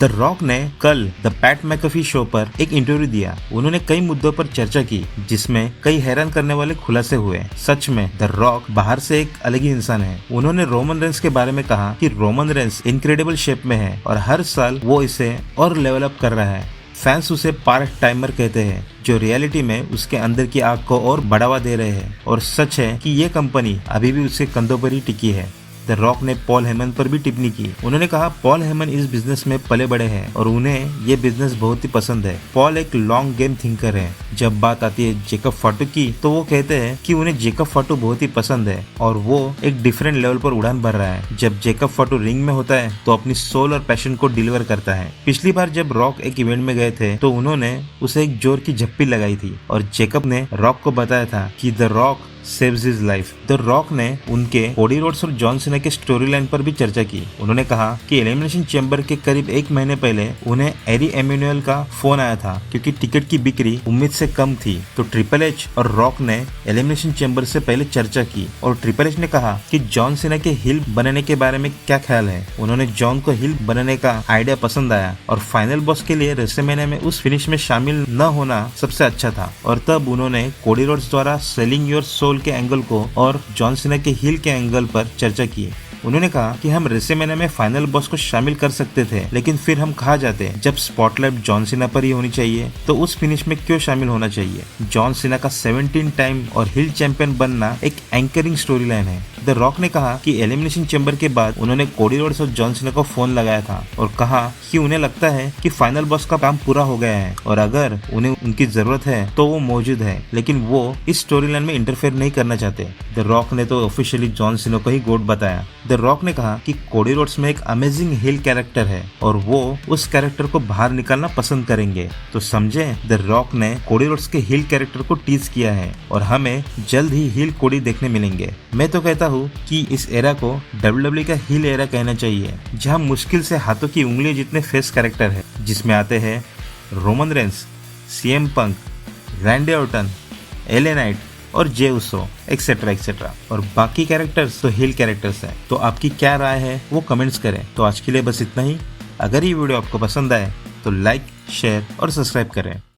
The rock ने कल the PAT McAfee show पर एक इंटरव्यू दिया। उन्होंने कई मुद्दों पर चर्चा की जिसमें कई हैरान करने वाले खुलासे हुए। सच में द रॉक बाहर से एक अलग ही इंसान है। उन्होंने रोमन रेंस के बारे में कहा कि रोमन रेंस इनक्रेडिबल शेप में है और हर साल वो इसे और लेवल अप कर रहा है। फैंस उसे पार्ट टाइमर कहते हैं जो रियलिटी में उसके अंदर की आग को और बढ़ावा दे रहे हैं। और सच है कि ये कंपनी अभी भी उसके कंधों पर ही टिकी है। द रॉक ने पॉल हेमन पर भी टिप्पणी की। उन्होंने कहा पॉल हेमन इस बिजनेस में पले बड़े हैं और उन्हें ये बिजनेस बहुत ही पसंद है। पॉल एक लॉन्ग गेम थिंकर है। जब बात आती है जेकब फाटू की तो वो कहते हैं कि उन्हें जेकब फाटू बहुत ही पसंद है और वो एक डिफरेंट लेवल पर उड़ान भर रहा है। जब जेकब फाटू रिंग में होता है तो अपनी सोल और पैशन को डिलीवर करता है। पिछली बार जब रॉक एक इवेंट में गए थे तो उन्होंने उसे एक जोर की झप्पी लगाई थी और जेकब ने रॉक को बताया था कि the rock saves his life. The rock ने उनके कोडी रोड्स और जॉन सीना के स्टोरी लाइन पर भी चर्चा की। उन्होंने कहा कि एलिमिनेशन चैम्बर के करीब एक महीने पहले उन्हें एरी एम्यूनुअल का फोन आया था क्योंकि टिकट की बिक्री उम्मीद से कम थी। तो ट्रिपल एच और रॉक ने एलिमिनेशन चैम्बर से पहले चर्चा की और ट्रिपल एच ने कहा कि जॉन सीना के हिल बनने के बारे में क्या ख्याल है। उन्होंने जॉन को हिल बनने का आइडिया पसंद आया और फाइनल बॉस के लिए रेसलमेनिया में उस फिनिश में शामिल न होना सबसे अच्छा था। और तब उन्होंने कोडी रोड्स द्वारा सेलिंग योर सोल के एंगल को और जॉन सीना के हील के एंगल पर चर्चा की। उन्होंने कहा कि हम रेसलमेनिया में फाइनल बॉस को शामिल कर सकते थे लेकिन फिर हम कहा जाते जब स्पॉटलाइट जॉन सीना पर ही होनी चाहिए तो उस फिनिश में क्यों शामिल होना चाहिए। जॉन सीना का 17 टाइम और हिल चैंपियन बनना एक एंकरिंग स्टोरी लाइन है। द रॉक ने कहा कि एलिमिनेशन चैम्बर के बाद उन्होंने कोडी रोड्स और जॉन सीना को फोन लगाया था और कहा कि उन्हें लगता है कि फाइनल बॉस का काम पूरा हो गया है और अगर उन्हें उनकी जरूरत है तो वो मौजूद है लेकिन वो इस स्टोरी लाइन में इंटरफेयर नहीं करना चाहते। द रॉक ने तो ऑफिशियली जॉन सीना को ही गोट बताया। द रॉक ने कहा कि कोडी रोड्स में एक अमेजिंग हिल कैरेक्टर है और वो उस कैरेक्टर को बाहर निकालना पसंद करेंगे। तो समझे, द रॉक ने कोडी रोड्स के हिल कैरेक्टर को टीज किया है और हमें जल्द ही हिल कोडी देखने मिलेंगे। मैं तो कहता हूँ कि इस एरा को WWE का हिल एरा कहना चाहिए जहाँ मुश्किल से हाथों की उंगलियां जितने फेस कैरेक्टर है जिसमें आते हैं रोमन रेंस, CM पंक, रैंडी ऑर्टन, LA नाइट और जे उसो एक्सेट्रा एक्सेट्रा और बाकी कैरेक्टर्स तो हिल कैरेक्टर्स हैं। तो आपकी क्या राय है वो कमेंट्स करें। तो आज के लिए बस इतना ही। अगर ये वीडियो आपको पसंद आए तो लाइक, शेयर और सब्सक्राइब करें।